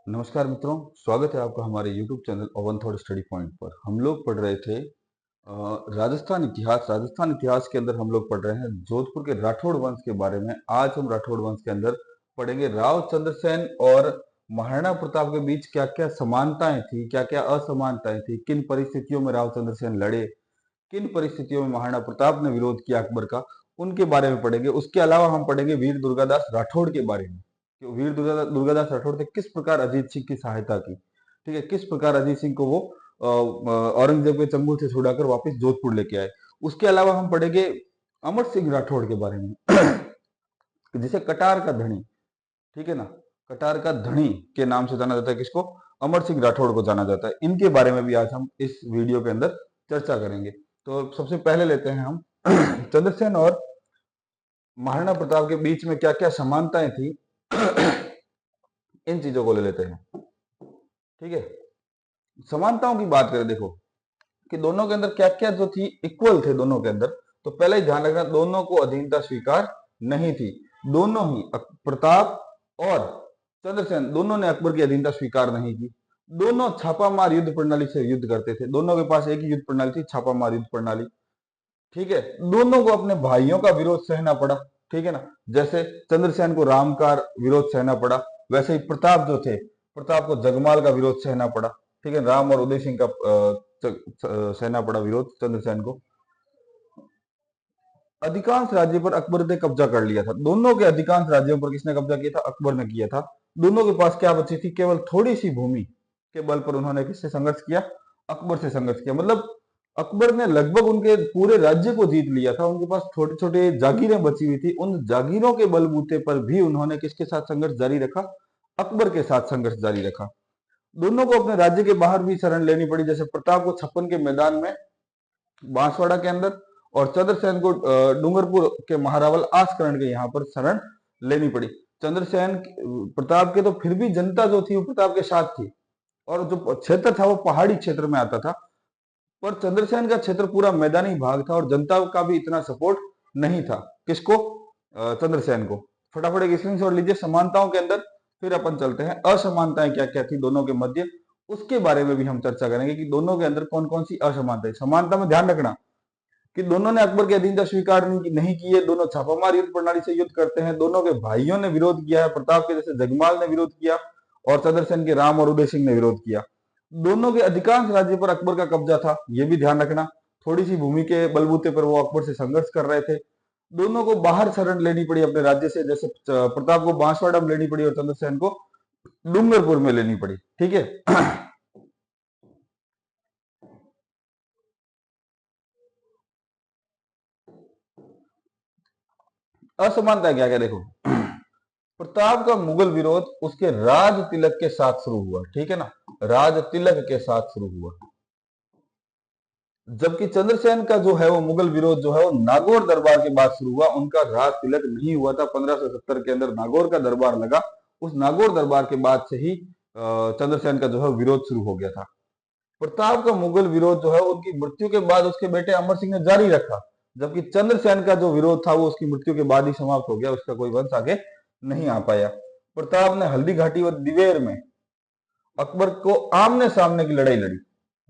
नमस्कार मित्रों, स्वागत है आपका हमारे YouTube channel one thought study point पर। हम लोग पढ़ रहे थे राजस्थान इतिहास के अंदर हम लोग पढ़ रहे हैं जोधपुर के राठौड़ वंश के बारे में। आज हम राठौड़ वंश के अंदर पढ़ेंगे राव चंद्रसेन और महाराणा प्रताप के बीच क्या क्या समानताएं थी, क्या क्या असमानताएं थी, किन परिस्थितियों में राव चंद्रसेन लड़े, किन परिस्थितियों में महाराणा प्रताप ने विरोध किया अकबर का, उनके बारे में पढ़ेंगे। उसके अलावा हम पढ़ेंगे वीर दुर्गादास राठौड़ के बारे में कि वीर दुर्गादास राठौड़ ने किस प्रकार अजीत सिंह की सहायता की। ठीक है, किस प्रकार अजीत सिंह को वो औरंगजेब के चंगुल से छुड़ाकर वापस जोधपुर लेके आए। उसके अलावा हम पढ़ेंगे अमर सिंह राठौड़ के बारे में जिसे कटार का धनी, ठीक है ना, कटार का धनी के नाम से जाना जाता है। किसको? अमर सिंह राठौड़ को जाना जाता है। इनके बारे में भी आज हम इस वीडियो के अंदर चर्चा करेंगे। तो सबसे पहले लेते हैं हम चंद्रसेन और महाराणा प्रताप के बीच में क्या क्या समानताएं थी इन चीजों को ले लेते हैं। ठीक है, समानताओं की बात करें, देखो कि दोनों के अंदर क्या क्या जो थी, इक्वल थे दोनों के अंदर। तो पहले ही ध्यान रखना, दोनों को अधीनता स्वीकार नहीं थी। दोनों ही प्रताप और चंद्रसेन दोनों ने अकबर की अधीनता स्वीकार नहीं की। दोनों छापामार युद्ध प्रणाली से युद्ध करते थे। दोनों के पास एक ही युद्ध प्रणाली थी, छापामार युद्ध प्रणाली। ठीक है, दोनों को अपने भाइयों का विरोध सहना पड़ा। ठीक है ना, जैसे चंद्रसेन को राम का विरोध सहना पड़ा, वैसे ही प्रताप जो थे, प्रताप को जगमाल का विरोध सहना पड़ा। ठीक है, राम और उदय सिंह का सहना पड़ा विरोध चंद्रसेन को। अधिकांश राज्य पर अकबर ने कब्जा कर लिया था। दोनों के अधिकांश राज्यों पर किसने कब्जा किया था? अकबर ने किया था। दोनों के पास क्या बची थी? केवल थोड़ी सी भूमि के बल पर उन्होंने किससे संघर्ष किया? अकबर से संघर्ष किया। मतलब अकबर ने लगभग उनके पूरे राज्य को जीत लिया था। उनके पास छोटे छोटे जागीरें बची हुई थी। उन जागीरों के बलबूते पर भी उन्होंने किसके साथ संघर्ष जारी रखा? अकबर के साथ संघर्ष जारी रखा। दोनों को अपने राज्य के बाहर भी शरण लेनी पड़ी। जैसे प्रताप को छप्पन के मैदान में बांसवाड़ा के अंदर, और चंद्रसेन को डूंगरपुर के महारावल आस्करण के यहाँ पर शरण लेनी पड़ी। चंद्रसेन प्रताप के तो फिर भी जनता जो थी वो प्रताप के साथ थी, और जो क्षेत्र था वो पहाड़ी क्षेत्र में आता था। पर चंद्रसेन का क्षेत्र पूरा मैदानी भाग था और जनता का भी इतना सपोर्ट नहीं था। किसको? चंद्रसेन को। फटाफट एक स्क्रीनशॉट लीजिए समानताओं के अंदर, फिर अपन चलते हैं असमानताएं क्या क्या थी दोनों के मध्य। उसके बारे में भी हम चर्चा करेंगे कि दोनों के अंदर कौन कौन सी असमानता है। समानता में ध्यान रखना कि दोनों ने अकबर की अधीनता स्वीकार नहीं की है। दोनों छापामार युद्ध प्रणाली से युद्ध करते हैं। दोनों के भाइयों ने विरोध किया है। प्रताप के जैसे जगमाल ने विरोध किया और चंद्रसेन के राम और उदय सिंह ने विरोध किया। दोनों के अधिकांश राज्य पर अकबर का कब्जा था, यह भी ध्यान रखना। थोड़ी सी भूमि के बलबूते पर वो अकबर से संघर्ष कर रहे थे। दोनों को बाहर शरण लेनी पड़ी अपने राज्य से। जैसे प्रताप को बांसवाड़ा में लेनी पड़ी और चंद्रसेन को डूंगरपुर में लेनी पड़ी। ठीक है असमानता क्या क्या देखो। प्रताप का मुगल विरोध उसके राज तिलक के साथ शुरू हुआ। ठीक है ना, राज तिलक के साथ शुरू हुआ। जबकि चंद्रसेन का जो है वो मुगल विरोध जो है वो नागौर दरबार के बाद शुरू हुआ। उनका राज तिलक नहीं हुआ था। 1570 के अंदर नागौर का दरबार लगा। उस नागौर दरबार के बाद से ही चंद्रसेन का जो है विरोध शुरू हो गया था। प्रताप का मुगल विरोध जो है उनकी मृत्यु के बाद उसके बेटे अमर सिंह ने जारी रखा। जबकि चंद्रसेन का जो विरोध था वो उसकी मृत्यु के बाद ही समाप्त हो गया। उसका कोई वंश आगे नहीं आ पाया। प्रताप ने हल्दी घाटी और दिवेर में अकबर को आमने सामने की लड़ाई लड़ी।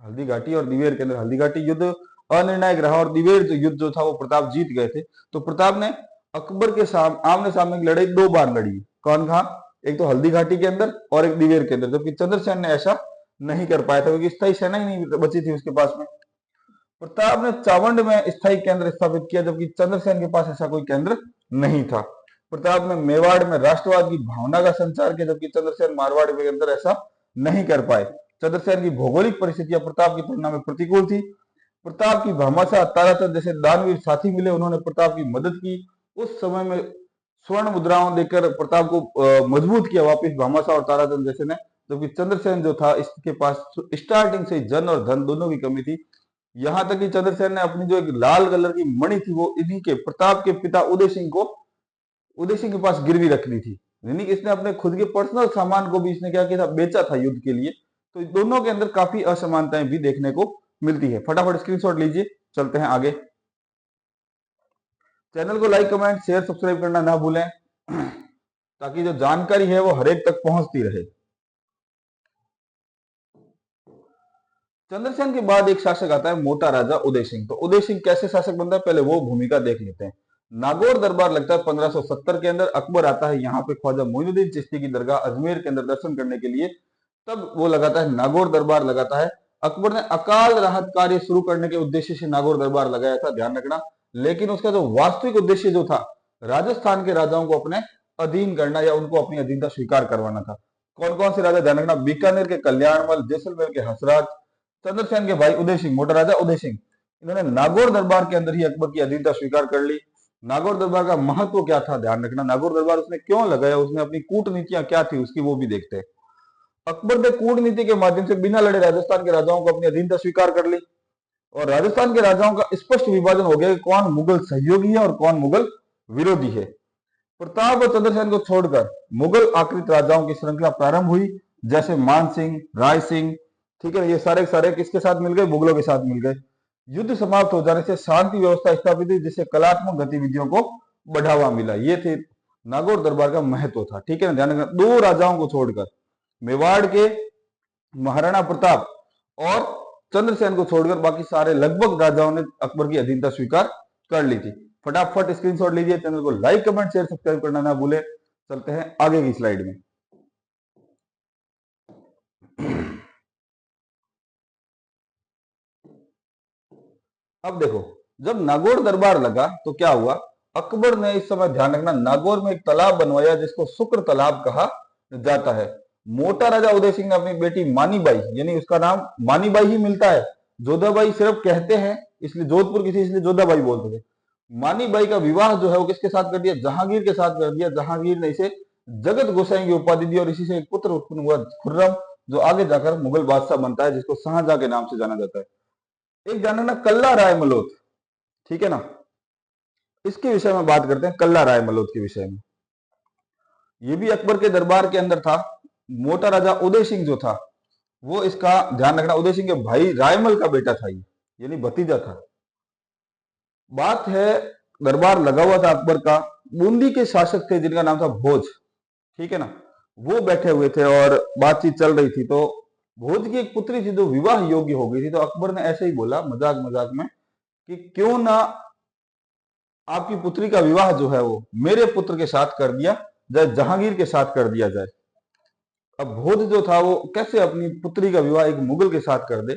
हल्दी घाटी और दिवेर के अंदर हल्दी घाटी युद्ध अनिर्णायक रहा और दिवेर जो युद्ध जो था वो प्रताप जीत गए थे। तो प्रताप ने अकबर के आमने सामने की लड़ाई 2 बार लड़ी। कौन कहा? एक तो हल्दी घाटी के अंदर और एक दिवेर के अंदर। जबकि चंद्रसेन ने ऐसा नहीं कर पाया था क्योंकि स्थायी सेना ही नहीं बची थी उसके पास में। प्रताप ने चावंड में स्थायी केंद्र स्थापित किया, जबकि चंद्रसेन के पास ऐसा कोई केंद्र नहीं था। प्रताप ने मेवाड़ में राष्ट्रवाद की भावना का संचार किया, जबकि चंद्रसेन मारवाड़ के अंदर ऐसा नहीं कर पाए। चंद्रसेन की भौगोलिक परिस्थितियां प्रताप की तुलना में प्रतिकूल थी। प्रताप की भामाशाह ताराचंद जैसे दानवीर साथी मिले, उन्होंने प्रताप की मदद की। उस समय में स्वर्ण मुद्राओं देकर प्रताप को मजबूत किया वापिस भामाशाह और ताराचंद जैसे ने। जबकि चंद्रसेन जो था इसके पास स्टार्टिंग से जन और धन दोनों की कमी थी। यहां तक कि चंद्रसेन ने अपनी जो एक लाल कलर की मणि थी वो इन्हीं के प्रताप के पिता उदय सिंह के पास गिरवी रख दी थी। यानी कि इसने अपने खुद के पर्सनल सामान को भी इसने क्या किया था? बेचा था युद्ध के लिए। तो दोनों के अंदर काफी असमानताएं भी देखने को मिलती है। फटाफट स्क्रीनशॉट लीजिए, चलते हैं आगे। चैनल को लाइक, कमेंट, शेयर, सब्सक्राइब करना ना भूलें ताकि जो जानकारी है वो हर एक तक पहुंचती रहे। चंद्रसेन के बाद एक शासक आता है मोटा राजा उदय सिंह। तो उदय सिंह कैसे शासक बनता है, पहले वो भूमिका देख लेते हैं। नागौर दरबार लगता है 1570 के अंदर। अकबर आता है यहाँ पे ख्वाजा मोइनुद्दीन चिश्ती की दरगाह अजमेर के अंदर दर्शन करने के लिए, तब वो लगाता है नागौर दरबार लगाता है। अकबर ने अकाल राहत कार्य शुरू करने के उद्देश्य से नागौर दरबार लगाया था, ध्यान रखना। लेकिन उसका जो वास्तविक उद्देश्य जो था, राजस्थान के राजाओं को अपने अधीन करना या उनको अपनी अधीनता स्वीकार करवाना था। कौन कौन से राजा, ध्यान रखना, बीकानेर के कल्याणमल, जैसलमेर के हंसराज, चंद्रसेन के भाई उदय सिंह, मोटा राजा उदय सिंह, इन्होंने नागौर दरबार के अंदर ही अकबर की अधीनता स्वीकार कर ली। नागौर दरबार का महत्व क्या था, ध्यान रखना, नागौर दरबार उसने क्यों लगाया, उसने अपनी कूटनीतियां क्या थी उसकी वो भी देखते हैं। अकबर ने कूटनीति के माध्यम से बिना लड़े राजस्थान के राजाओं को अपनी अधीनता स्वीकार कर ली, और राजस्थान के राजाओं का स्पष्ट विभाजन हो गया कि कौन मुगल सहयोगी है और कौन मुगल विरोधी है। प्रताप और चंद्रसेन को छोड़कर मुगल आकृत राजाओं की श्रृंखला प्रारंभ हुई, जैसे मान सिंह, राय सिंह, ठीक है, ये सारे सारे किसके साथ मिल गए, मुगलों के साथ मिल गए। युद्ध समाप्त हो जाने से शांति व्यवस्था स्थापित हुई, जिससे कलात्मक गतिविधियों को बढ़ावा मिला। ये थे नागौर दरबार का महत्व था, ठीक है ना, ध्यान रखना। दो राजाओं को छोड़कर, मेवाड़ के महाराणा प्रताप और चंद्रसेन को छोड़कर बाकी सारे लगभग राजाओं ने अकबर की अधीनता स्वीकार कर ली थी। फटाफट स्क्रीनशॉट लीजिए, चैनल को लाइक कमेंट शेयर सब्सक्राइब करना ना भूले। चलते हैं आगे की स्लाइड में। अब देखो, जब नागौर दरबार लगा तो क्या हुआ, अकबर ने इस समय, ध्यान रखना, नागौर में एक तालाब बनवाया जिसको शुक्र तालाब कहा जाता है। मोटा राजा उदय सिंह ने अपनी बेटी मानीबाई, यानी उसका नाम मानीबाई ही मिलता है, जोधाबाई सिर्फ कहते हैं, इसलिए जोधपुर किसी इसलिए जोधाबाई बोलते थे। मानीबाई का विवाह जो है वो किसके साथ कर दिया, जहांगीर के साथ कर दिया। जहांगीर ने इसे जगत गोसाई की उपाधि दी और इसी से एक पुत्र उत्पन्न हुआ, खुर्रम, जो आगे जाकर मुगल बादशाह बनता है, जिसको शाहजहां के नाम से जाना जाता है। एक जानना ना कल्ला राय मलोत, ठीक है ना, इसके विषय में बात करते हैं, कल्ला राय मलोत के विषय में। ये भी अकबर के दरबार के अंदर था। मोटा राजा उदय सिंह जो था वो, इसका ध्यान रखना, उदय सिंह के भाई रायमल का बेटा था ये, यानी भतीजा था। बात है, दरबार लगा हुआ था अकबर का, बूंदी के शासक थे जिनका नाम था भोज, ठीक है ना, वो बैठे हुए थे और बातचीत चल रही थी। तो भोज की एक पुत्री थी जो विवाह योग्य हो गई थी। तो अकबर ने ऐसे ही बोला मजाक मजाक में कि क्यों ना आपकी पुत्री का विवाह जो है वो मेरे पुत्र के साथ कर दिया जाए, जहांगीर के साथ कर दिया जाए। अब भोज जो था वो कैसे अपनी पुत्री का विवाह एक मुगल के साथ कर दे,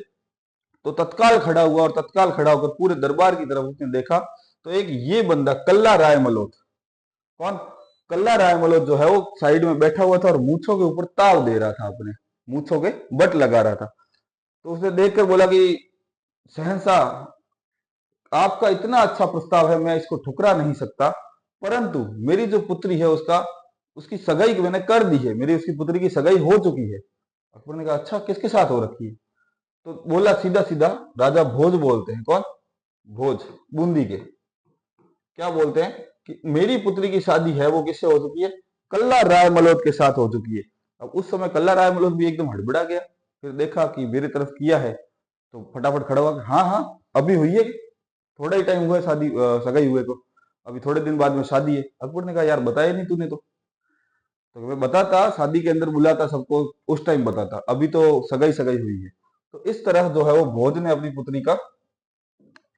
तो तत्काल खड़ा हुआ और तत्काल खड़ा होकर पूरे दरबार की तरफ उसने देखा, तो एक ये बंदा कल्ला राय मलोत, कौन, कल्ला राय मलोत जो है वो साइड में बैठा हुआ था और मूछों के ऊपर ताव दे रहा था, अपने मूछों के बट लगा रहा था। तो उसने देखकर बोला कि शहंशाह, आपका इतना अच्छा प्रस्ताव है, मैं इसको ठुकरा नहीं सकता, परंतु मेरी जो पुत्री है उसका, उसकी सगाई मैंने कर दी है, मेरी उसकी पुत्री की सगाई हो चुकी है। अकबर ने कहा अच्छा, किसके साथ हो रखी है, तो बोला सीधा सीधा, राजा भोज बोलते हैं, कौन, भोज, बूंदी के, क्या बोलते हैं कि मेरी पुत्री की शादी है वो किससे हो चुकी है, कल्ला राय मलोद के साथ हो चुकी है। अब उस समय कल्ला राय मलोद भी एकदम हड़बड़ा गया, फिर देखा कि मेरी तरफ किया है, तो फटाफट खड़ा हुआ, हाँ हाँ अभी हुई है, थोड़ा ही टाइम हुआ है शादी, सगाई हुए को, अभी थोड़े दिन बाद में शादी है। अकबर ने कहा यार बताया नहीं तूने, तो मैं बताता, शादी के अंदर बुलाता सबको, उस टाइम बताता, अभी तो सगाई सगाई हुई है। तो इस तरह जो है वो भोज ने अपनी पुत्री का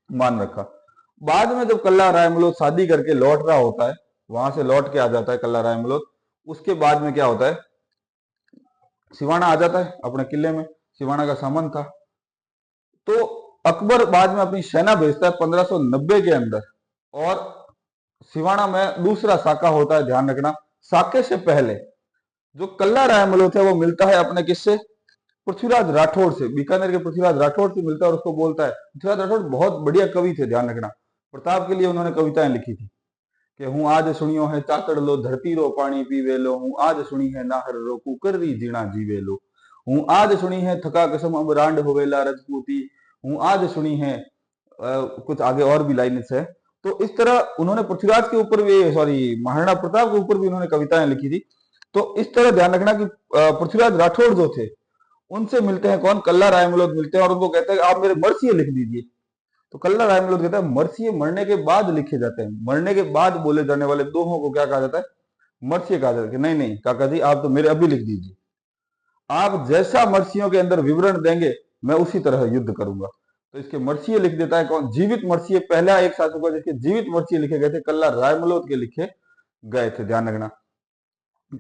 मान रखा। बाद में जब कल्ला रायमलोद शादी करके लौट रहा होता है, वहां से लौट के आ जाता है कल्ला रायमलोद, उसके बाद में क्या होता है, सिवाना आ जाता है अपने किले में, सिवाना का सामान था। तो अकबर बाद में अपनी सेना भेजता है 1590 के अंदर, और सिवाना में दूसरा साका होता है, ध्यान रखना, साके से पहले जो कल्ला रायमलोद है वो मिलता है अपने किससे, पृथ्वीराज राठौड़ से, बीकानेर के पृथ्वीराज राठौड़ से मिलता है और उसको बोलता है, पृथ्वीराज राठौड़ बहुत बढ़िया कवि थे, ध्यान रखना, प्रताप के लिए उन्होंने कविताएं लिखी थी कि हूं आज सुनियो है चातड़ लो धरती रो पानी पीवे लो, हूं आज सुनी है नाहर रो कुकर री जीना जीवे लो, हूं आज सुनी है थका कसम अमरांड होवेला रजपूती, हूं आज सुनी है, कुछ आगे और भी लाइन है। तो इस तरह उन्होंने पृथ्वीराज के ऊपर भी, सॉरी, महाराणा प्रताप के ऊपर भी उन्होंने कविताएं लिखी थी। तो इस तरह ध्यान रखना कि पृथ्वीराज राठौड़ जो थे उनसे मिलते हैं कौन, कल्ला रायमलोद मिलते हैं और उनको कहते हैं आप मेरे मर्सिये लिख दीजिए। तो कल्ला रायमलोद कहता है मर्सिये मरने के बाद लिखे जाते हैं, मरने के बाद बोले जाने वाले दोहों को क्या कहा जाता है, मर्सिये कहा जाता है। कि नहीं नहीं काका जी, आप तो मेरे अभी लिख दीजिए, आप जैसा मर्सियों के अंदर विवरण देंगे मैं उसी तरह युद्ध करूंगा। तो इसके मर्सिये लिख देता है कौन? जीवित मर्सिये। पहला एक शासक हुआ जिसके जीवित मर्सिये लिखे गए थे, कल्ला रायमलोद के लिखे गए थे। ध्यान रखना,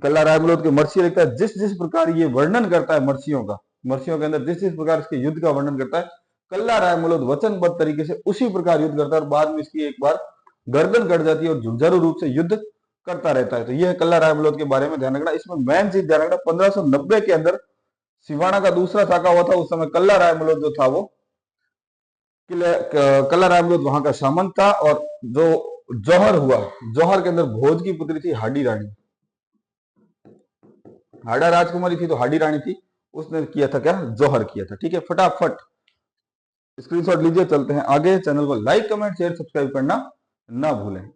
कल्ला रायमलोद के मर्सिये लिखता है जिस जिस प्रकार ये वर्णन करता है मर्सियों का, मर्सियों के अंदर जिस जिस प्रकार इसके युद्ध का वर्णन करता है, कल्ला रायमलोद वचनबद्ध तरीके से उसी प्रकार युद्ध करता है और बाद में इसकी एक बार गर्दन कट जाती है और जुझारू रूप से युद्ध करता रहता है। तो यह है कल्ला रायमलोद के बारे में ध्यान रखना। इसमें मेन चीज ध्यान रखना, 1590 के अंदर सिवाना का दूसरा साका हुआ था। उस समय कल्ला रायमलोद जो था वो कल्ला रायमलोद वहां का सामंत था। और जो जौहर हुआ, जौहर के अंदर भोज की पुत्री थी हाडी रानी, हाड़ा राजकुमारी थी तो हाडी रानी थी, उसने किया था क्या? जौहर किया था। ठीक है, फटाफट स्क्रीनशॉट लीजिए, चलते हैं आगे। चैनल को लाइक कमेंट शेयर सब्सक्राइब करना ना भूलें।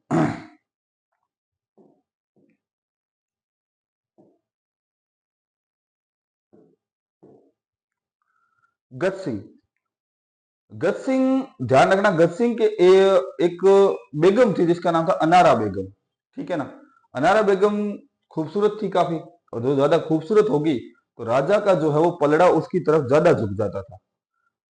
गज सिंह, गज सिंह ध्यान रखना, गज सिंह के एक बेगम थी जिसका नाम था अनारा बेगम। ठीक है ना, अनारा बेगम खूबसूरत थी काफी, और जो ज्यादा खूबसूरत होगी तो राजा का जो है वो पलड़ा उसकी तरफ ज्यादा झुक जाता था।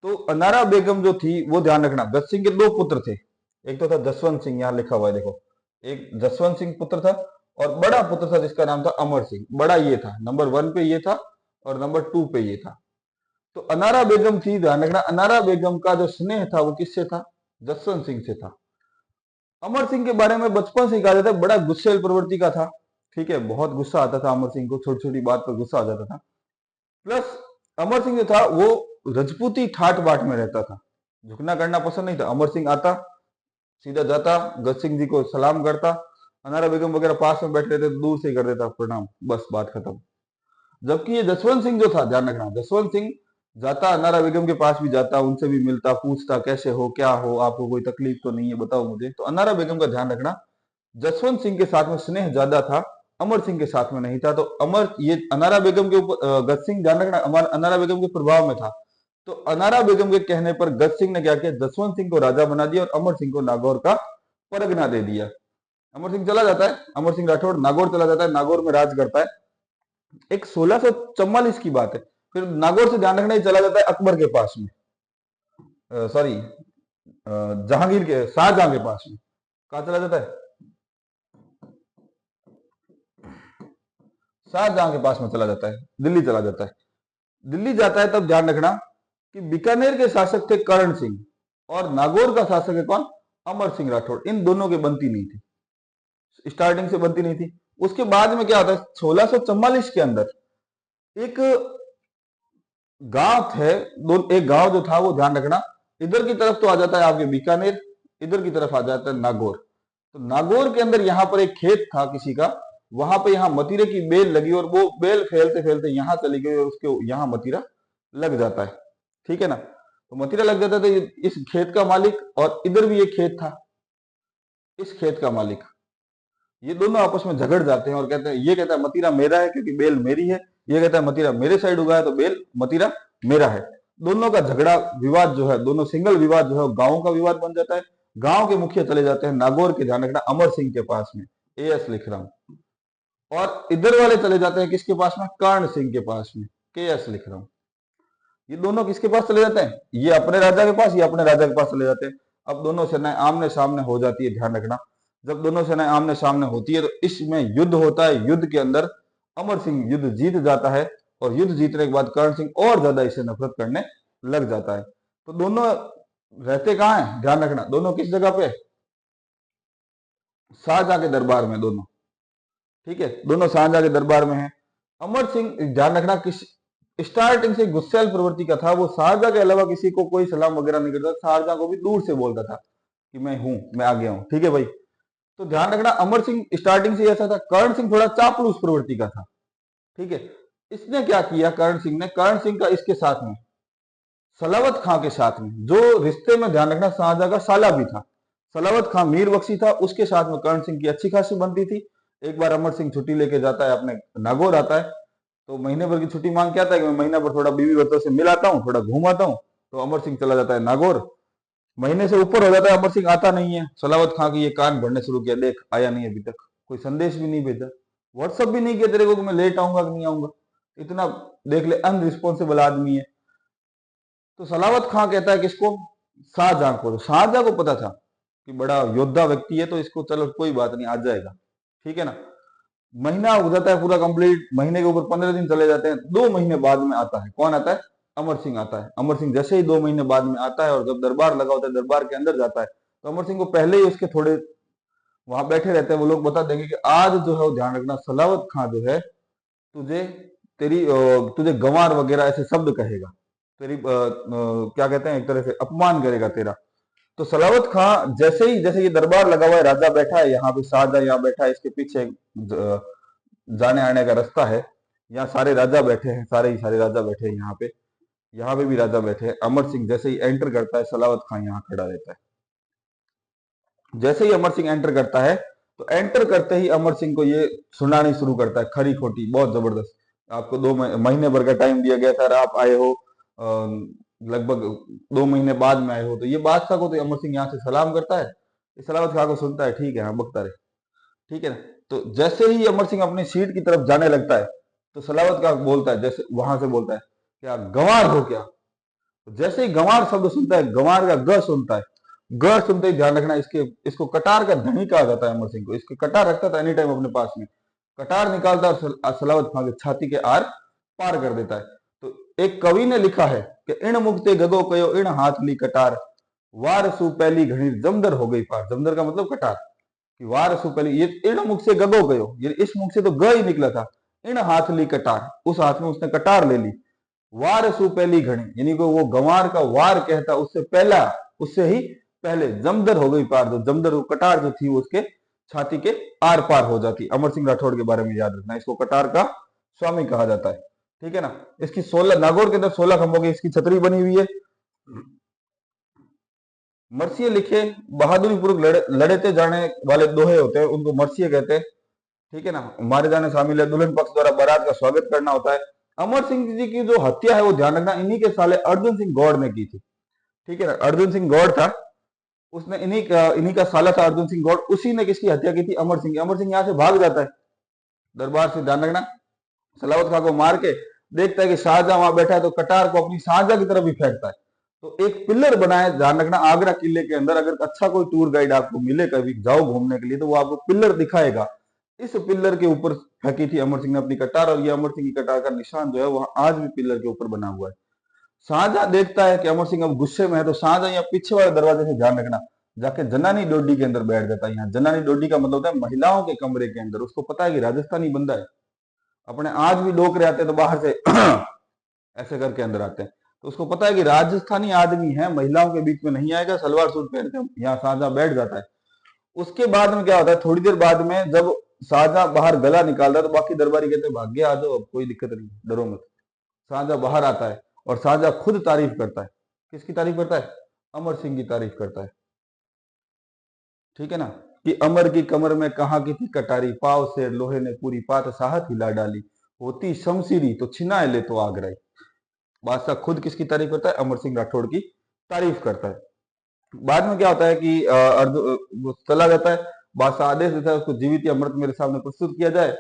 तो अनारा बेगम जो थी वो ध्यान रखना, गज सिंह के दो पुत्र थे। एक तो था जसवंत सिंह, यहां लिखा हुआ है देखो, एक जसवंत सिंह पुत्र था और बड़ा पुत्र था जिसका नाम था अमर सिंह। बड़ा ये था, नंबर 1 पे ये था और नंबर 2 पे ये था। तो अनारा बेगम थी, ध्यान रखना, अनारा बेगम का जो स्नेह था वो किससे था? जसवंत सिंह से था। अमर सिंह के बारे में बचपन से कहा जाता है बड़ा गुस्सेल प्रवृत्ति का था। ठीक है, बहुत गुस्सा आता था अमर सिंह को, छोटी छोटी बात पर गुस्सा आ जाता था। प्लस अमर सिंह जो था वो रजपूती ठाट बाट में रहता था, झुकना करना पसंद नहीं था। अमर सिंह आता, सीधा जाता, गज सिंह जी को सलाम करता, अनारा बेगम वगैरह पास में बैठे थे तो दूर से ही कर देता प्रणाम, बस बात खत्म। जबकि ये जसवंत सिंह जो था, ध्यान रखना, जसवंत सिंह जाता, अनारा बेगम के पास भी जाता, उनसे भी मिलता, पूछता कैसे हो, क्या हो, आपको कोई तकलीफ तो नहीं है, बताओ मुझे। तो अनारा बेगम का ध्यान रखना, जसवंत सिंह के साथ में स्नेह ज्यादा था, अमर सिंह के साथ में नहीं था। तो अमर ये अनारा बेगम के ऊपर गज सिंह, ध्यान रखना, अनारा बेगम के प्रभाव में था। तो अनारा बेगम के कहने पर गज सिंह ने क्या किया? जसवंत सिंह को राजा बना दिया और अमर सिंह को नागौर का परगना दे दिया। अमर सिंह चला जाता है, अमर सिंह राठौड़ नागौर चला जाता है, नागौर में राज करता है। एक 1644 की बात है। फिर नागौर से ध्यान रखना, ही चला जाता है अकबर के पास में, सॉरी जहांगीर के, शाहजहां के पास में। कहा चला जाता है? शाहजहां के पास में चला जाता है, दिल्ली चला जाता है। दिल्ली जाता है तब ध्यान रखना कि बीकानेर के शासक थे करण सिंह और नागौर का शासक है कौन? अमर सिंह राठौड़। इन दोनों की बनती नहीं थी, स्टार्टिंग से बनती नहीं थी। उसके बाद में क्या होता है? 1644 के अंदर एक गांव थे, एक गांव जो था वो ध्यान रखना, इधर की तरफ तो आ जाता है आपके बीकानेर, इधर की तरफ आ जाता है नागौर। तो नागौर के अंदर यहाँ पर एक खेत था किसी का, वहां पे यहाँ मतीरे की बेल लगी और वो बेल फैलते फैलते यहाँ चली गई और उसके यहाँ मतीरा लग जाता है। ठीक है ना, तो मतीरा लग जाता है। तो इस खेत का मालिक, और इधर भी एक खेत था, इस खेत का मालिक, ये दोनों आपस में झगड़ जाते हैं और कहते हैं, ये कहता है मतीरा मेरा है क्योंकि बेल मेरी है, ये कहता है मतीरा मेरे साइड उगा है तो बेल मतीरा मेरा है। दोनों का झगड़ा विवाद जो है, दोनों सिंगल विवाद जो है गांव का विवाद बन जाता है। गांव के मुखिया चले जाते हैं नागौर के, ध्यान रखना, अमर सिंह के पास में, एएस लिख रहा हूं। और इधर वाले चले जाते हैं किसके पास में? कर्ण सिंह के पास में, केएस लिख रहा हूं। ये दोनों किसके पास चले जाते हैं? ये अपने राजा के पास, ये अपने राजा के पास चले जाते हैं। अब दोनों सेनाएं आमने सामने हो जाती है, ध्यान रखना। जब दोनों सेनाएं आमने सामने होती है तो इसमें युद्ध होता है। युद्ध के अंदर अमर सिंह युद्ध जीत जाता है और युद्ध जीतने के बाद कर्ण सिंह और ज्यादा इसे नफरत करने लग जाता है। तो दोनों रहते कहाँ हैं? ध्यान रखना, दोनों किस जगह पे? शाहजहां के दरबार में दोनों। ठीक है, दोनों शाहजहां के दरबार में है। अमर सिंह, ध्यान रखना, किस स्टार्टिंग से गुस्सैल प्रवृत्ति का था। वो शाहजहां के अलावा किसी को कोई सलाम वगैरह नहीं करता, शाहजहां को भी दूर से बोलता था कि मैं हूं, मैं आ गया हूं। ठीक है भाई, तो ध्यान रखना, अमर सिंह स्टार्टिंग से ऐसा था। कर्ण सिंह थोड़ा चापलूस प्रवृत्ति का था। ठीक है, इसने क्या किया कर्ण सिंह ने? कर्ण सिंह का इसके साथ में, सलावत खां के साथ में, जो रिश्ते में ध्यान रखना शाहजहां का साला भी था, सलावत खां मीर बख्शी था, उसके साथ में कर्ण सिंह की अच्छी खासी बनती थी। एक बार अमर सिंह छुट्टी लेके जाता है, अपने नागौर आता है, तो महीने भर की छुट्टी मांग के आता है कि मैं महीना भर थोड़ा बीवी बच्चों से मिल आता हूँ, थोड़ा घूम आता हूँ। तो अमर सिंह चला जाता है नागौर। महीने से ऊपर हो जाता है, अमर सिंह आता नहीं है। सलावत खां की ये कान भरने शुरू किया, देख आया नहीं अभी तक, कोई संदेश भी नहीं भेजा, व्हाट्सअप भी नहीं किया तेरे को कि मैं लेट आऊंगा कि नहीं आऊंगा। इतना देख ले, अनरिस्पॉन्सिबल आदमी है। तो सलावत खां कहता है किसको, शाहजहां को। तो शाहजहां को पता था कि बड़ा योद्धा व्यक्ति है, तो इसको चलो कोई बात नहीं, आ जाएगा, ठीक है ना। महीना हो जाता है पूरा कंप्लीट, महीने के ऊपर 15 दिन चले जाते हैं। 2 महीने बाद में आता है, कौन आता है, अमर सिंह आता है। अमर सिंह जैसे ही 2 महीने बाद में आता है और जब दरबार लगा होता है, दरबार के अंदर जाता है, तो अमर सिंह को पहले ही उसके थोड़े वहां बैठे रहते हैं वो लोग बता देंगे कि आज जो है वो ध्यान रखना, सलावत खां जो है तुझे तुझे गंवार वगैरह ऐसे शब्द कहेगा, तेरी क्या कहते हैं, एक तरह से अपमान करेगा तेरा। तो सलावत खां जैसे ये दरबार लगा हुआ है, राजा बैठा है यहाँ पे, शाहजहां यहाँ बैठा है, इसके पीछे जाने आने का रास्ता है, यहाँ सारे राजा बैठे हैं, सारे ही सारे राजा बैठे हैं यहाँ पे भी राजा बैठे हैं। अमर सिंह जैसे ही एंटर करता है, सलावत खां यहाँ खड़ा रहता है। जैसे ही अमर सिंह एंटर करता है, तो एंटर करते ही अमर सिंह को ये सुनानी शुरू करता है खरी खोटी, बहुत जबरदस्त। आपको 2 महीने भर का टाइम दिया गया था और आप आए हो लगभग 2 महीने बाद में आए हो। तो ये बादशाह को तो अमर सिंह यहाँ से सलाम करता है, सलावत खां को सुनता है, ठीक है हाँ बकता रहे, ठीक है ना। तो जैसे ही अमर सिंह अपनी सीट की तरफ जाने लगता है, तो सलावत खां बोलता है, जैसे वहां से बोलता है, क्या गंवार हो क्या। तो जैसे ही गंवार शब्द सुनता है, गंवार का ग सुनता है, ग सुनते ही ध्यान रखना, इसको कटार का धनी कहा जाता है। अमर सिंह को इसके कटार रखता था एनी टाइम अपने पास में, कटार निकालता है और सलावत खां की छाती के आर पार कर देता है। तो एक कवि ने लिखा है कि इन मुक्ते गगो कयो इन हाथ ली कटार, वार सु पहली घड़ी जमदर हो गई पार। जमदर का मतलब कटार, कि वार सु पहली, ये इन मुख से गगो गयो, ये इस मुख से तो ग ही निकला था। इन हाथ ली कटार, उस हाथ में उसने कटार ले ली। वार सु पहली घड़ी, यानी को वो गंवार का वार कहता, उससे पहला, उससे ही पहले जमदर हो गई पार। तो जमदर वो कटार जो थी वो उसके छाती के आर पार हो जाती। अमर सिंह राठौड़ के बारे में याद रखना, इसको कटार का स्वामी कहा जाता है, ठीक है ना। इसकी 16 नागौर के अंदर 16 खंभों की इसकी छतरी बनी हुई है। मरसिए लिखे बहादुरी पूर्वक लड़ते जाने वाले दोहे होते हैं, उनको मरसिए कहते हैं, ठीक है ना। मारे जाने शामिल है, दुल्हन पक्ष द्वारा बारात का स्वागत करना होता है। अमर सिंह जी की जो हत्या है वो ध्यान रखना इन्हीं के साले अर्जुन सिंह गौड़ ने की थी, ठीक है ना। अर्जुन सिंह गौड़ था, उसने इन्हीं का साला था अर्जुन सिंह गौड़, उसी ने किसकी हत्या की थी, अमर सिंह। अमर सिंह यहाँ से भाग जाता है दरबार से, ध्यान रखना। सलावत खां को मार के देखता है कि शाहजहां वहां बैठा है, तो कटार को अपनी शाहजहां की तरफ ही फेंकता है। तो एक पिलर बनाए, ध्यान रखना, आगरा किले के अंदर अगर अच्छा कोई टूर गाइड आपको मिले, कभी जाओ घूमने के लिए, तो वो आपको पिलर दिखाएगा। इस पिलर के ऊपर फेंकी थी अमर सिंह ने अपनी कटार, और ये अमर सिंह की कटार का निशान जो है वहां आज भी पिलर के ऊपर बना हुआ है। शाहजहां देखता है कि अमर सिंह अब गुस्से में है, तो शाहजहां यहाँ पीछे वाले दरवाजे से, ध्यान रखना, जाके जनानी डोडी के अंदर बैठ जाता है। यहाँ जनानी डोडी का मतलब होता है महिलाओं के कमरे के अंदर। उसको पता है कि राजस्थानी बंदा है, अपने आज भी डोकरे आते हैं तो बाहर से ऐसे करके अंदर आते हैं, तो उसको पता है कि राजस्थानी आदमी है, महिलाओं के बीच में नहीं आएगा, सलवार सूट पहन के यहाँ शाहजहां बैठ जाता है। उसके बाद में क्या होता है, थोड़ी देर बाद में जब शाहजहां बाहर गला निकालता है, तो बाकी दरबारी कहते हैं भाग्य आ जाओ, अब कोई दिक्कत नहीं, डरो मत। शाहजहां बाहर आता है और शाहजहां खुद तारीफ करता है, किसकी तारीफ करता है, अमर सिंह की तारीफ करता है, ठीक है ना। कि अमर की कमर में कहाँ की थी कटारी, पाव से लोहे ने पूरी पात साहत हिला डाली, होती शमशीरी तो छिनाए ले तो आगराई। बादशाह खुद किसकी तारीफ करता है, अमर सिंह राठौड़ की तारीफ करता है। बाद में क्या होता है कि वो चला जाता है, बादशाह आदेश देता है उसको जीवित या मृत मेरे सामने प्रस्तुत किया जाए।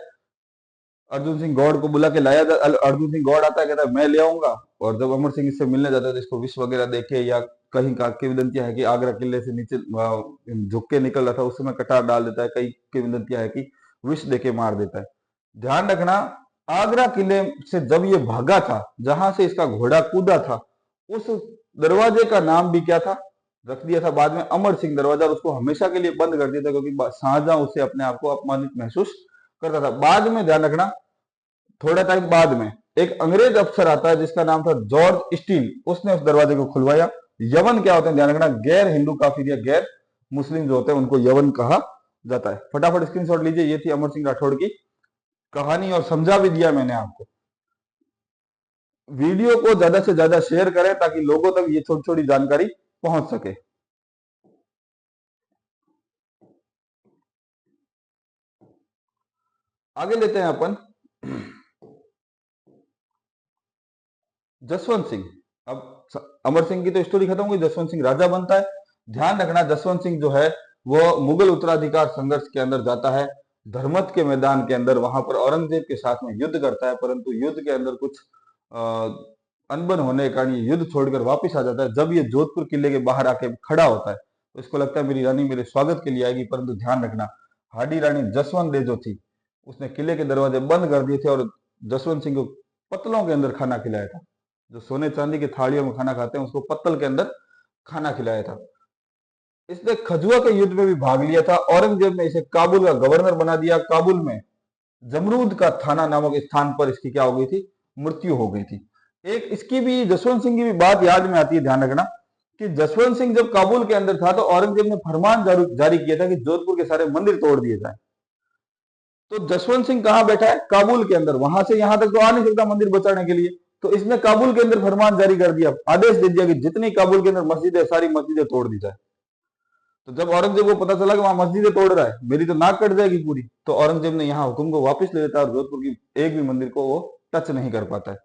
अर्जुन सिंह गौड़ को बुला के लाया जाता, अर्जुन सिंह गौड़ आता है, कहता है मैं ले आऊंगा। और जब अमर सिंह इससे मिलने जाता है तो इसको विष वगैरह देखे, या कहीं का किंवदंतियां है कि आगरा किले से नीचे झुक के निकल रहा था, उस समय कटार डाल देता है। कई किंवदंतियां है कि विष देके मार देता है। ध्यान रखना, आगरा किले से जब ये भागा था, जहां से इसका घोड़ा कूदा था, उस दरवाजे का नाम भी क्या था, रख दिया था बाद में अमर सिंह दरवाजा, और उसको हमेशा के लिए बंद कर दिया था, क्योंकि शाहजहां उससे अपने आप को अपमानित महसूस करता था। बाद में ध्यान रखना, थोड़ा टाइम बाद में एक अंग्रेज अफसर आता है जिसका नाम था जॉर्ज स्टील, उसने उस दरवाजे को खुलवाया। यवन क्या होते हैं, ध्यान रखना, गैर हिंदू काफिर या गैर मुस्लिम जो होते हैं उनको यवन कहा जाता है। फटाफट स्क्रीनशॉट लीजिए, ये थी अमर सिंह राठौड़ की कहानी, और समझा भी दिया मैंने आपको। वीडियो को ज्यादा से ज्यादा शेयर करें ताकि लोगों तक ये छोटी छोटी जानकारी पहुंच सके। आगे लेते हैं अपन जसवंत सिंह। अब अमर सिंह की तो स्टोरी खत्म हुई, जसवंत सिंह राजा बनता है। ध्यान रखना, जसवंत सिंह जो है वो मुगल उत्तराधिकार संघर्ष के अंदर जाता है, धर्मत के मैदान के अंदर, वहां पर औरंगजेब के साथ में युद्ध करता है, परंतु युद्ध के अंदर कुछ अनबन होने के कारण ये युद्ध छोड़कर वापस आ जाता है। जब ये जोधपुर किले के बाहर आके खड़ा होता है तो इसको लगता है मेरी रानी मेरे स्वागत के लिए आएगी, परंतु ध्यान रखना हाडी रानी जसवंत दे जो थी उसने किले के दरवाजे बंद कर दिए थे और जसवंत सिंह को पत्तलों के अंदर खाना खिलाया था। जो सोने चांदी की थालियों में खाना खाते हैं उसको पत्तल के अंदर खाना खिलाया था। इसने खजुआ के युद्ध में भी भाग लिया था। औरंगजेब ने इसे काबुल का गवर्नर बना दिया। काबुल में जमरूद का थाना नामक स्थान पर इसकी क्या हो गई थी, मृत्यु हो गई थी। एक इसकी भी जसवंत सिंह की भी बात याद में आती है, ध्यान रखना कि जसवंत सिंह जब काबुल के अंदर था तो औरंगजेब ने फरमान जारी किया था कि जोधपुर के सारे मंदिर तोड़ दिए जाए। तो जसवंत सिंह कहां बैठा है, काबुल के अंदर, वहां से यहां तक तो आ नहीं सकता मंदिर बचाने के लिए। तो इसने काबुल के अंदर फरमान जारी कर दिया, आदेश दे दिया कि जितनी काबुल के अंदर मस्जिद है सारी मस्जिदें तोड़ दी जाए। तो जब औरंगजेब को पता चला कि वहां मस्जिदें तोड़ रहा है, मेरी तो नाक कट जाएगी पूरी, तो औरंगजेब ने यहाँ हुक्म को वापस ले लेता है और जोधपुर की एक भी मंदिर को वो टच नहीं कर पाता है।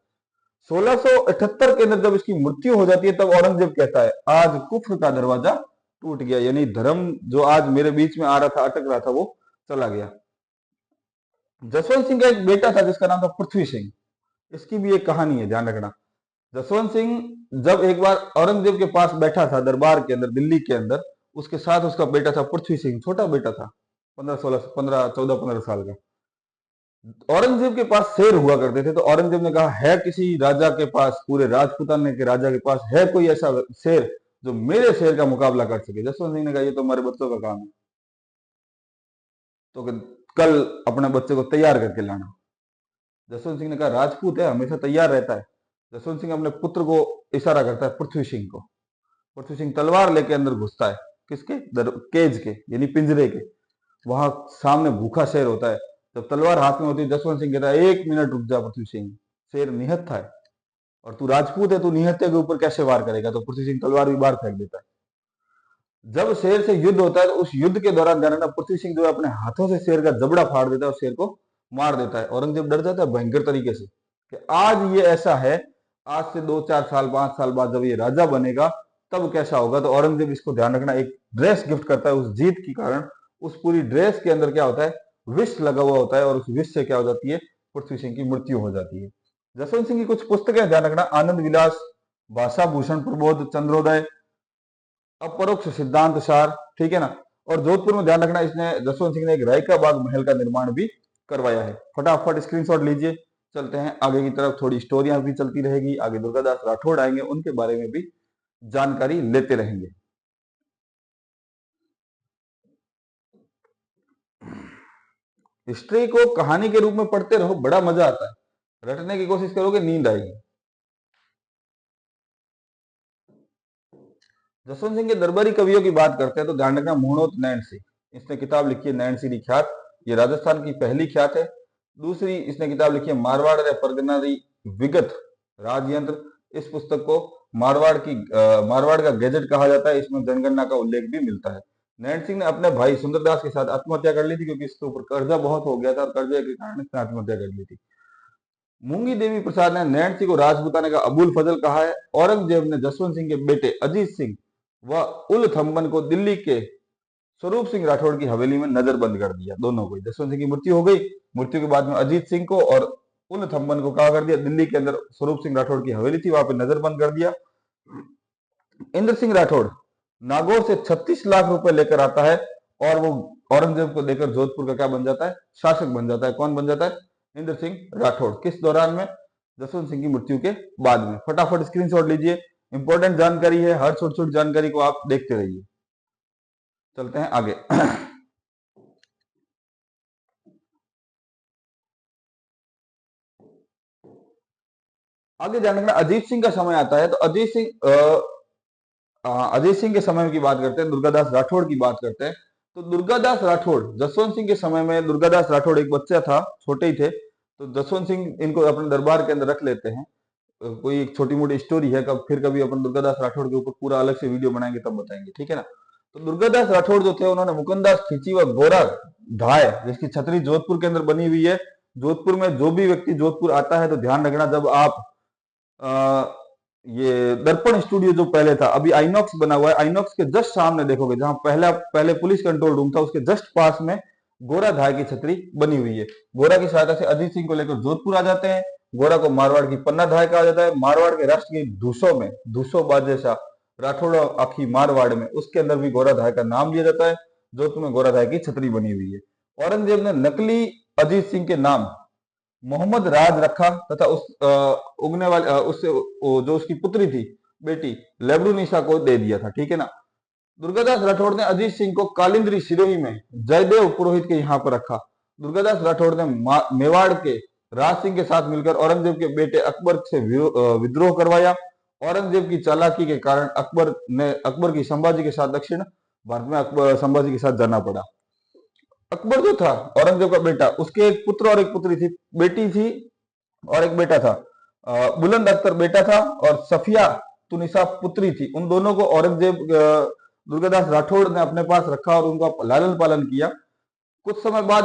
1678 के अंदर जब इसकी मृत्यु हो जाती है तब औरंगजेब कहता है आज कुफ्र का दरवाजा टूट गया, यानी धर्म जो आज मेरे बीच में आ रहा था, अटक रहा था, वो चला गया। जसवंत सिंह का एक बेटा था जिसका नाम था पृथ्वी सिंह। इसकी भी एक कहानी है, ध्यान रखना। जसवंत सिंह जब एक बार औरंगजेब के पास बैठा था दरबार के अंदर, दिल्ली के अंदर, उसके साथ उसका बेटा था पृथ्वी सिंह, छोटा बेटा था, 14 साल का। औरंगजेब के पास शेर हुआ करते थे, तो औरंगजेब ने कहा है किसी राजा के पास, पूरे राजपुताने के राजा के पास है कोई ऐसा शेर जो मेरे शेर का मुकाबला कर सके। जसवंत सिंह ने कहा ये तो हमारे बच्चों का काम है, तो कल अपने बच्चे को तैयार करके लाना। जसवंत सिंह ने कहा राजपूत है, हमेशा तैयार रहता है। जसवंत सिंह अपने पुत्र को इशारा करता है पृथ्वी सिंह को। पृथ्वी सिंह तलवार लेके अंदर घुसता है, किसके, केज के, यानी पिंजरे के। वहां सामने भूखा शेर होता है। जब तलवार हाथ में होती है जसवंत सिंह कहता है 1 मिनट रुक जा पृथ्वी सिंह, शेर निहत्था है और तू राजपूत है, तू निहत्थे के ऊपर कैसे वार करेगा। तो पृथ्वी सिंह तलवार भी बाहर फेंक देता है। जब शेर से युद्ध होता है तो उस युद्ध के दौरान जानना पृथ्वी सिंह जो है अपने हाथों से शेर का जबड़ा फाड़ देता है और शेर को मार देता है। औरंगजेब डर जाता है भयंकर तरीके से कि आज ये ऐसा है, आज से 2-4 साल 5 साल बाद जब ये राजा बनेगा तब कैसा होगा। तो औरंगजेब, इसको ध्यान रखना, एक ड्रेस गिफ्ट करता है उस जीत के कारण। उस पूरी ड्रेस के अंदर क्या होता है, विष लगा हुआ होता है और उस विष से क्या हो जाती है, पृथ्वी सिंह की मृत्यु हो जाती है। जसवंत सिंह की कुछ पुस्तकें ध्यान रखना, आनंद विलास, भाषा भूषण प्रबोध, चंद्रोदय, अपरोक्ष सिद्धांत सार, ठीक है ना। और जोधपुर में ध्यान रखना इसने, जसवंत सिंह ने एक रायका बाग महल का निर्माण भी करवाया है। फटाफट स्क्रीनशॉट लीजिए, चलते हैं आगे की तरफ। थोड़ी स्टोरियां भी चलती रहेगी, आगे दुर्गादास राठौड़ आएंगे, उनके बारे में भी जानकारी लेते रहेंगे। हिस्ट्री को कहानी के रूप में पढ़ते रहो, बड़ा मजा आता है। रटने की कोशिश करोगे नींद आएगी। जसवंत सिंह के दरबारी कवियों की बात करते हैं तो ध्यान रखना मोहनोत नैन सिंह, इसने किताब लिखी है नैन सिंह ख्यात, ये राजस्थान की पहली ख्यात है। दूसरी इसने किताब लिखी है मारवाड़ रे परगना री विगत राजयंत्र। इस पुस्तक को मारवाड़ का गैजेट कहा जाता है, इसमें जनगणना का उल्लेख भी मिलता है। नैन सिंह ने अपने भाई सुंदरदास के साथ आत्महत्या कर ली थी क्योंकि इसके ऊपर कर्जा बहुत हो गया था और कर्जे के कारण इसने आत्महत्या कर ली थी। मूंगी देवी प्रसाद ने नैन सिंह को राजपूताने का अबुल फजल कहा है। औरंगजेब ने जसवंत सिंह के बेटे अजीत सिंह व उल थम्बन को दिल्ली के स्वरूप सिंह राठौड़ की हवेली में नजरबंद कर दिया, दोनों को। जसवंत सिंह की मृत्यु हो गई, मृत्यु के बाद में अजीत सिंह को और उल थम्बन को कहा कर दिया, दिल्ली के अंदर स्वरूप सिंह राठौड़ की हवेली थी, वहां पे नजरबंद कर दिया। इंद्र सिंह राठौड़ नागौर से 36 लाख रुपए लेकर आता है और वो औरंगजेब को देकर जोधपुर का क्या बन जाता है, शासक बन जाता है। कौन बन जाता है, इंद्र सिंह राठौड़। किस दौरान में, जसवंत सिंह की मृत्यु के बाद में। फटाफट स्क्रीनशॉट लीजिए, इंपॉर्टेंट जानकारी है, हर छोटी छोटी जानकारी को आप देखते रहिए। चलते हैं आगे। आगे जान रखना अजीत सिंह का समय आता है तो अजीत सिंह के समय की बात करते हैं, दुर्गादास राठौड़ की बात करते हैं। तो दुर्गादास राठौड़, जसवंत सिंह के समय में दुर्गादास राठौड़ एक बच्चा था, छोटे ही थे, तो जसवंत सिंह इनको अपने दरबार के अंदर रख लेते हैं। कोई एक छोटी मोटी स्टोरी है, फिर कभी अपन दुर्गादास राठौड़ के ऊपर पूरा अलग से वीडियो बनाएंगे तब बताएंगे, ठीक है ना। तो दुर्गादास राठौड़ जो थे उन्होंने मुकुंदास खींची व गोरा धाय, जिसकी छतरी जोधपुर के अंदर बनी हुई है। जोधपुर में जो भी व्यक्ति जोधपुर आता है तो ध्यान रखना, जब आप ये दर्पण स्टूडियो जो पहले था, अभी आइनॉक्स बना हुआ है, आइनॉक्स के जस्ट सामने देखोगे, जहां पहले पुलिस कंट्रोल रूम था, उसके जस्ट पास में गोरा धाय की छतरी बनी हुई है। गोरा की सहायता से अजीत सिंह को लेकर जोधपुर आ जाते हैं गोरा को मारवाड़ की पन्नाधाय कहा जाता है। मारवाड़ के राष्ट्रगीत धूसो में धूसो बाजेशाह राठौड़ आखी मारवाड़ में, उसके अंदर भी गोराधाय का नाम लिया जाता है, जो तुम्हें गोराधाय की छतरी बनी हुई है। औरंगजेब ने नकली अजीत सिंह के नाम मोहम्मद राज रखा तथा उस उगने वाले उससे जो उसकी पुत्री थी बेटी लेबडूनिशा को दे दिया था, ठीक है ना। दुर्गादास राठौड़ ने अजीत सिंह को कालिंद्री सिरोही में जयदेव पुरोहित के यहाँ पर रखा। दुर्गादास राठौड़ ने मेवाड़ के राज सिंह के साथ मिलकर औरंगजेब के बेटे अकबर से विद्रोह करवाया। औरंगजेब की चालाकी के कारण अकबर की संभाजी के साथ दक्षिण भारत में अकबर संभाजी के साथ जाना पड़ा। अकबर जो था औरंगजेब का बेटा, उसके एक पुत्र और एक पुत्री थी, बेटी थी और एक बेटा था। बुलंद अख्तर बेटा था और सफिया तुनिसा पुत्री थी। उन दोनों को औरंगजेब दुर्गादास राठौड़ ने अपने पास रखा और उनका लालन पालन किया। कुछ समय बाद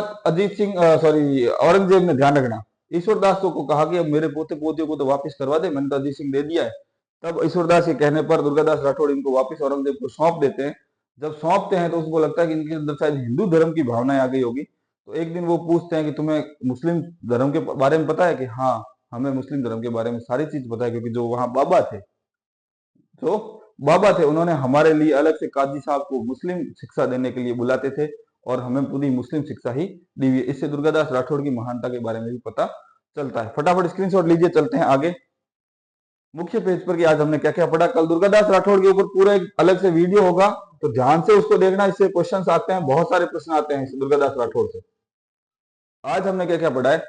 औरंगजेब ने, ध्यान रखना, ईश्वरदास को कहा कि अब मेरे पोते पोतियों को तो वापस करवा दे, मैंने तो अजीत सिंह दे दिया है। तब ईश्वरदास के कहने पर दुर्गादास राठौड़ इनको वापस औरंगजेब को सौंप देते हैं। जब सौंपते हैं तो उसको लगता है कि इनके अंदर शायद हिंदू धर्म की भावनाएं आ गई होगी। तो एक दिन वो पूछते हैं कि तुम्हें मुस्लिम धर्म के बारे में पता है? कि हाँ, हमें मुस्लिम धर्म के बारे में सारी चीज पता है, क्योंकि जो वहां बाबा थे उन्होंने हमारे लिए अलग से काजी साहब को मुस्लिम शिक्षा देने के लिए बुलाते थे और हमें पूरी मुस्लिम शिक्षा ही दी हुई है। इससे दुर्गादास राठौड़ की महानता के बारे में भी पता चलता है। फटाफट स्क्रीनशॉट लीजिए, चलते हैं आगे मुख्य पेज पर कि आज हमने क्या क्या पढ़ा। कल दुर्गादास राठौड़ के ऊपर पूरा एक अलग से वीडियो होगा, तो ध्यान से उसको देखना। इससे क्वेश्चंस आते हैं, बहुत सारे प्रश्न आते हैं दुर्गादास राठौड़ से। आज हमने क्या क्या पढ़ा है?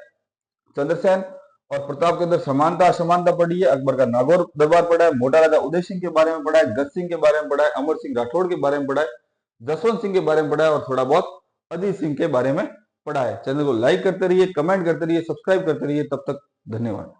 चंद्रसेन और प्रताप के अंदर समानता असमानता पढ़ी है, अकबर का नागौर दरबार पढ़ा है, मोटा राजा उदय सिंह के बारे में पढ़ा है, गज सिंह के बारे में पढ़ा है, अमर सिंह राठौड़ के बारे में पढ़ा है, जसवंत सिंह के बारे में पढ़ा है और थोड़ा बहुत अजीत सिंह के बारे में पढ़ा है। चैनल को लाइक करते रहिए, कमेंट करते रहिए, सब्सक्राइब करते रहिए। तब तक धन्यवाद।